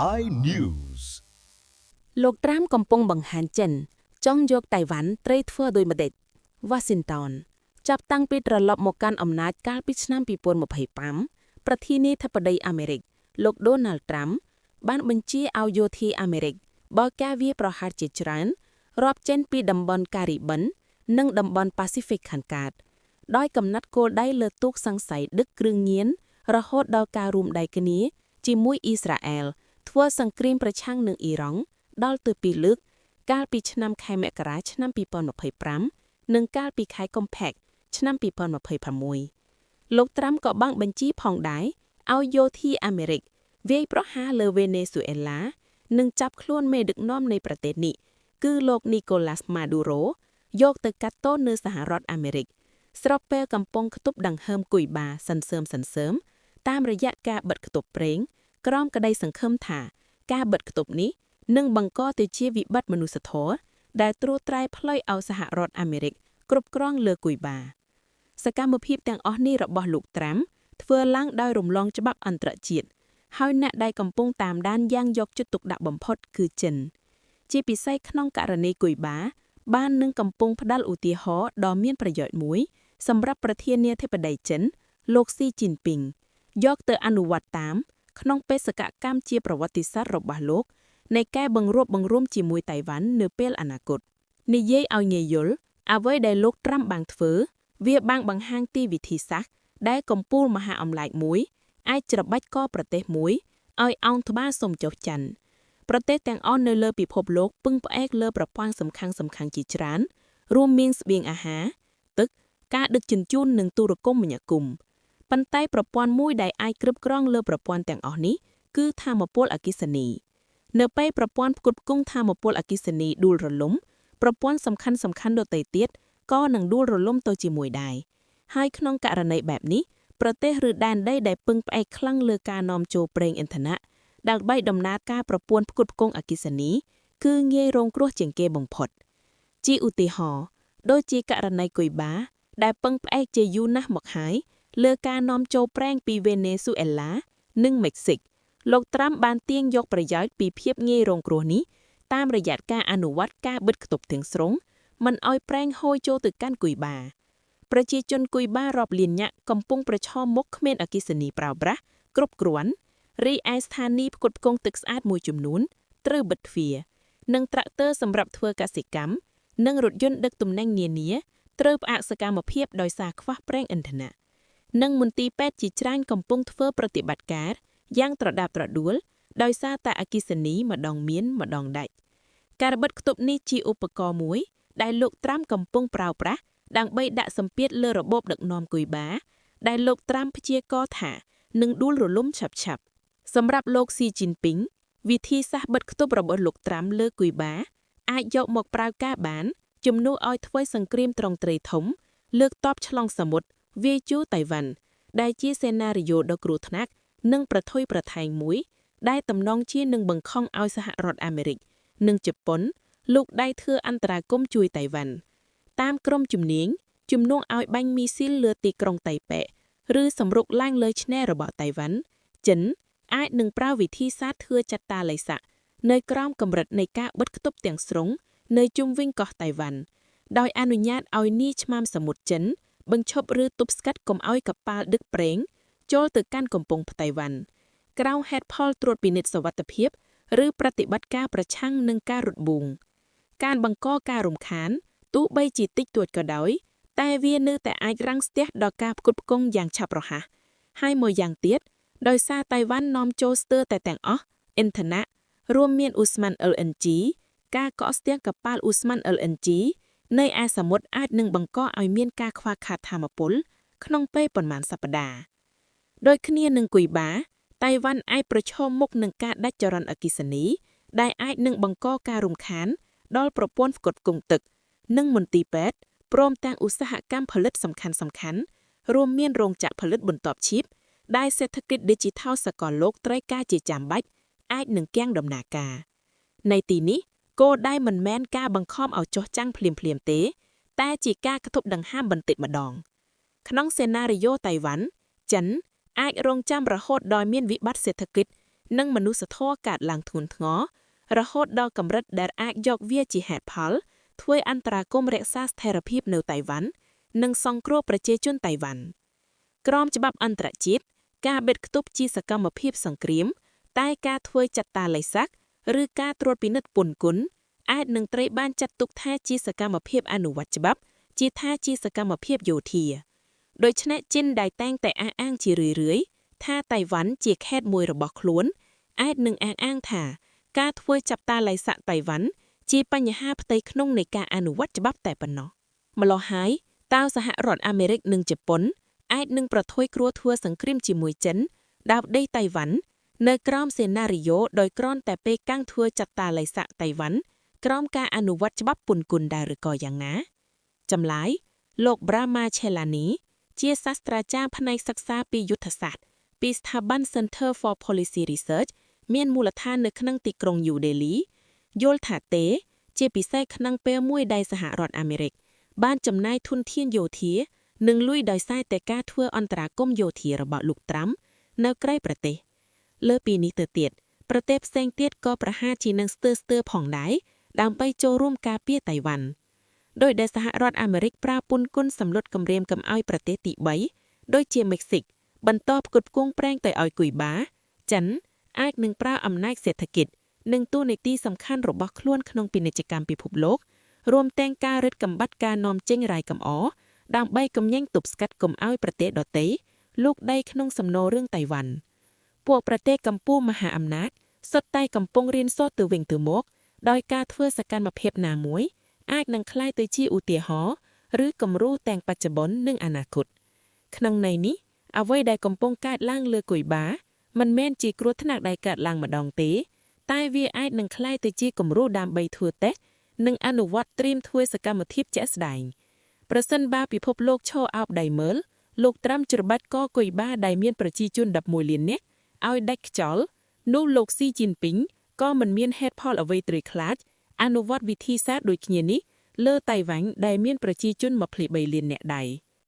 iNews លោកត្រាំកំពុងបង្ហាញចិនចង់យកតៃវ៉ាន់ត្រីធ្វើដោយម្ដេច Washington ចាប់តាំងពីត្រឡប់មកកាន់អំណាចកាលពីឆ្នាំ2025ប្រធានាធិបតីអាមេរិកលោក Donald Trump បានបញ្ជាឲ្យយោធាអាមេរិកបើកការវាយប្រហារជាច្រើនរាប់ចេញពីតំបន់ការីបិននិងតំបន់ប៉ាស៊ីហ្វិកខាងកើតដោយកំណត់គោលដៅលើទូកសង្ស័យដឹកគ្រឿងញៀនរហូតដល់ការរួមដៃគ្នាជាមួយអ៊ីស្រាអែលធ្វើសង្គ្រាមប្រឆាំងនឹងអ៊ីរ៉ង់ដល់ទៅ2លើកកាលពីឆ្នាំខែមករាឆ្នាំ2025និងកាលពីខែកុម្ភៈឆ្នាំ2026លោកត្រាំក៏បានបញ្ជាផងដែរឲ្យយោធាអាមេរិកវាយប្រហារលើវេណេស៊ុយអេឡានិងចាប់ខ្លួនមេដឹកនាំនៃប្រទេសនេះគឺលោក Nicolas Maduro យកទៅកាត់ទោសនៅសហរដ្ឋអាមេរិកស្របពេលកំពុងខ្ទប់ដង្ហើមគុយបាសន្សើមតាមរយៈការបិទគប់ប្រេងក្រោមក្តីសង្ឃឹមថាការបិទគប់នេះនឹងបង្កទៅជាវិបត្តិមនុស្សធម៌ដែលត្រួតត្រែផ្លូវឲ្យសហរដ្ឋអាមេរិកគ្រប់គ្រងលើគុយបាសកម្មភាពទាំងអស់នេះរបស់លោកត្រាំធ្វើឡើងដោយរំលងច្បាប់អន្តរជាតិហើយអ្នកដែលកំពុងតាមដានយ៉ាងយកចិត្តទុកដាក់បំផុតគឺចិនជាពិសេសក្នុងករណីគុយបាបាននឹងកំពុងផ្ដល់ឧទាហរណ៍ដ៏មានប្រយោជន៍មួយសម្រាប់ប្រធានាធិបតីចិនលោកស៊ីជីនពីងយកទៅអនុវត្តតាមក្នុងបេសកកម្មជាប្រវត្តិសាស្ត្ររបស់លោកនៃការបង្រួបបង្រួមជាមួយតៃវ៉ាន់នៅពេលអនាគតនិយាយឲ្យងាយយល់អ្វីដែលលោកត្រាំបានធ្វើវាបានបង្ហាញទីវិធីសាស្ត្រដែលកម្ពុជាមហាអំណាចមួយអាចច្របាច់កប្រទេសមួយឲ្យអោនក្បាលសុំចុះច័ន្ទប្រទេសទាំងអស់នៅលើពិភពលោកពឹងផ្អែកលើប្រព័ន្ធសំខាន់ជាច្រើនរួមមានស្បៀងអាហារទឹកការដឹកជញ្ជូននិងទូរគមនាគមន៍ប៉ុន្តែប្រព័ន្ធមួយដែលអាចគ្រប់គ្រងលើប្រព័ន្ធទាំងអស់នេះគឺថាមពលអគ្គិសនីនៅពេលប្រព័ន្ធផ្គត់ផ្គង់ថាមពលអគ្គិសនីដួលរលំប្រព័ន្ធសំខាន់ដទៃទៀតក៏នឹងដួលរលំទៅជាមួយដែរហើយក្នុងករណីបែបនេះប្រទេសឬដែនដីដែលពឹងផ្អែកខ្លាំងលើការនាំចូលប្រេងឥន្ធនៈដើម្បីដំណើរការប្រព័ន្ធផ្គត់ផ្គង់អគ្គិសនីគឺងាយរងគ្រោះជាងគេបំផុតជាឧទាហរណ៍ដូចជាករណីគុយបាដែលពឹងផ្អែកជាយូរណាស់មកហើយលើការនាំចូលប្រេងពីវេណេស៊ុយអេឡានិងមិចស៊ិកលោកត្រាំបានទាញយកប្រយោជន៍ពីភាពងាយរងគ្រោះនេះតាមរយៈការអនុវត្តការបិទគប់ទាំងស្រុងមិនឲ្យប្រេងហូរចូលទៅកាន់គុយបាប្រជាជនគុយបារាប់លាននាក់កំពុងប្រឈមមុខគ្មានអគ្គិសនីប្រើប្រាស់គ្រប់គ្រាន់រីឯស្ថានីយ៍ផ្គត់ផ្គង់ទឹកស្អាតមួយចំនួនត្រូវបិទទ្វារនិងត្រាក់ទ័រសម្រាប់ធ្វើកសិកម្មនិងរថយន្តដឹកទំនិញនានាត្រូវផ្អាកសកម្មភាពដោយសារខ្វះប្រេងឥន្ធនៈនិងមន្ទីរពេទ្យជាច្រើនកំពុងធ្វើប្រតិបត្តិការយ៉ាងត្រដាបត្រដួលដោយសារតែអគ្គិសនីម្ដងមានម្ដងដាច់ការបិទគប់នេះជាឧបករណ៍មួយដែលលោកត្រាំកំពុងប្រើប្រាស់ដើម្បីដាក់សម្ពាធលើរបបដឹកនាំគុយបាដែលលោកត្រាំព្យាករណ៍ថានឹងដួលរលំឆាប់សម្រាប់លោកស៊ីជីនពីងវិធីសាស្ត្របិទគប់របស់លោកត្រាំលើគុយបាអាចយកមកប្រើការបានជំនួសឲ្យធ្វើសង្គ្រាមត្រង់ត្រីធំលើកទ័ពឆ្លងសមុទ្រវាយជូរតៃវ៉ាន់ដែលជាសេណារីយ៉ូដ៏គ្រោះថ្នាក់និងប្រថុយប្រថែងមួយដែលតំណងជានឹងបង្ខំឲ្យសហរដ្ឋអាមេរិកនិងជប៉ុនលោកដៃធ្វើអន្តរាគមន៍ជួយតៃវ៉ាន់តាមក្រុមជំនាញជំនួសឲ្យបាញ់មីស៊ីលលើទីក្រុងតៃប៉េឬសម្រុកឡើងលើឆ្នេររបស់តៃវ៉ាន់ចិនអាចនឹងប្រើវិធីសាស្ត្រធ្វើចតាឡៃស័កនៅក្រោមកម្រិតនៃការបិទគប់ទាំងស្រុងនៅជុំវិញកោះតៃវ៉ាន់ដោយអនុញ្ញាតឲ្យនាយឆ្មាំសមុទ្រចិនបញ្ឈប់ឬទប់ស្កាត់កុំឲ្យកប៉ាល់ដឹកប្រេងចូលទៅកាន់កំពង់តៃវ៉ាន់ក្រៅហេតុផលត្រួតពិនិត្យសុវត្ថិភាពឬប្រតិបត្តិការប្រឆាំងនឹងការរត់បួងការបង្កការរំខានទោះបីជាតិចតួចក៏ដោយតែវានៅតែអាចរាំងស្ទះដល់ការផ្គត់ផ្គង់យ៉ាងឆាប់រហ័សហើយមួយយ៉ាងទៀតដោយសារតៃវ៉ាន់នាំចូលស្ទើរតែទាំងអស់ឥន្ធនៈរួមមានឧស្ម័ន LNG ការកកស្ទះកប៉ាល់ឧស្ម័ន LNG នៅឯសមុទ្រអាចនឹងបង្កឲ្យមានការខ្វះខាតថាមពលក្នុងពេលប៉ុន្មានសប្តាហ៍ដោយគ្នានឹងគុយបាតៃវ៉ាន់អាចប្រឈមមុខនឹងការដាច់ចរន្តអគ្គិសនីដែលអាចនឹងបង្កការរំខានដល់ប្រព័ន្ធផ្គត់ផ្គង់ទឹកនិងមន្ទីរពេទ្យព្រមទាំងឧស្សាហកម្មផលិតសំខាន់រួមមានរោងចក្រផលិតបន្ទាប់ឈីបដែលសេដ្ឋកិច្ច Digital សកលលោកត្រូវការជាចាំបាច់អាចនឹងគាំងដំណើរការในទីនេះគោលដៅមិនមែនការបង្ខំឲ្យចុះចាំងភ្លាមទេតែជាការគប់ដង្ហើមបន្តិចម្ដងក្នុងសេណារីយ៉ូតៃវ៉ាន់ចិនអាចរងចាំរហូតដល់មានវិបត្តិសេដ្ឋកិច្ច និងមនុស្សធម៌កាត់ឡើងធ្ងន់ធ្ងររហូតដល់កម្រិតដែលអាចយកវាជាហេតុផលធ្វើអន្តរាគមន៍រក្សាស្ថិរភាពនៅតៃវ៉ាន់និងសង្គ្រោះប្រជាជនតៃវ៉ាន់ក្រមច្បាប់អន្តរជាតិការបិទគប់ជាសកម្មភាពសង្គ្រាមតែការធ្វើចាត់តាឡៃសាក់ឬការត្រួតពិនិត្យពន្ធគុណអាចនឹងត្រូវបានចាត់ទុកថាជាសកម្មភាពអនុវត្តច្បាប់ជាថាជាសកម្មភាពយោធាដូច្នេះចិនដែលតែងតែអះអាងជារឿយៗថាតៃវ៉ាន់ជាខេត្តមួយរបស់ខ្លួនអាចនឹងអះអាងថាការធ្វើចាប់តាឡៃសាក់តៃវ៉ាន់ជាបញ្ហាផ្ទៃក្នុងនៃការអនុវត្តច្បាប់តែប៉ុណ្ណោះម្ល៉េះហើយតើសហរដ្ឋអាមេរិកនិងជប៉ុនអាចនឹងប្រថុយគ្រោះធ្វើសង្គ្រាមជាមួយចិនដាវដីតៃវ៉ាន់នៅក្រោមសេណារីយ៉ូដោយគ្រាន់តែពេលកាំងធ្វើចាត់តាឡៃសាក់តៃវ៉ាន់ក្រោមការអនុវត្តច្បាប់ពន្ធគុណដែរឬក៏យ៉ាងណាចម្លើយលោក Brahma Chelani ជាសាស្ត្រាចារ្យផ្នែកសិក្សាពីយុទ្ធសាស្ត្រពីស្ថាប័ន Center for Policy Research មានមូលដ្ឋាននៅក្នុងទីក្រុង New Delhi យល់ថាទេជាពិសេសក្នុងពេលមួយដែលសហរដ្ឋអាមេរិកបានចំណាយធនធានយោធានិងលុយដោយសារតែការធ្វើអន្តរាគមន៍យោធារបស់លោកត្រាំនៅក្រៅប្រទេសលើពីនេះទៅទៀតប្រទេសផ្សេងទៀតក៏ប្រហែលជានឹងស្ទើរផងដែរដើម្បីចូលរួមការពារតៃវ៉ាន់ដោយដែលសហរដ្ឋអាមេរិកប្រើពន្ធគុណសម្លុតគម្រាមកំឲ្យប្រទេសទី3ដូចជាមិចស៊ិកបន្តផ្គត់ផ្គង់ប្រេងទៅឲ្យគុយបាចិនអាចនឹងប្រើអំណាចសេដ្ឋកិច្ចនិងតួនាទីសំខាន់របស់ខ្លួនក្នុងពាណិជ្ជកម្មពិភពលោករួមទាំងការរឹតកំបាត់ការនាំចេញរាយកំអរដើម្បីកំញែងទប់ស្កាត់កុំឲ្យប្រទេសដទៃលូកដៃក្នុងសំណុំរឿងតៃវ៉ាន់ពួកប្រទេសកម្ពុជាមហាអំណាចសុទ្ធតែកំពុងរៀនសូត្រទៅវិញទៅមកដោយការធ្វើសកម្មភាពណាមួយអាចនឹងក្លាយទៅជាឧទាហរណ៍ឬគំរូទាំងបច្ចុប្បន្ននិងអនាគតក្នុងន័យនេះអ្វីដែលកំពុងកើតឡើងលើគុយបាមិនមែនជាគ្រោះថ្នាក់ដែលកើតឡើងម្ដងទេតែវាអាចនឹងក្លាយទៅជាគំរូដើម្បីធ្វើតេស្តនិងអនុវត្តត្រៀមធ្វើសកម្មភាពជាក់ស្ដែងប្រសិនបើពិភពលោកឈរអោបដៃមើលលោកត្រាំច្របាច់កគុយបាដែលមានប្រជាជន11លាននាក់ឲ្យដាច់ខ្យល់នោះលោកស៊ីជីនពីងក៏មិនមានហេតុផលអ្វីត្រូវខ្លាចអនុវត្តវិធីសាស្ត្រដូចគ្នានេះលើតៃវ៉ាន់ដែលមានប្រជាជន23លាននាក់ដែរ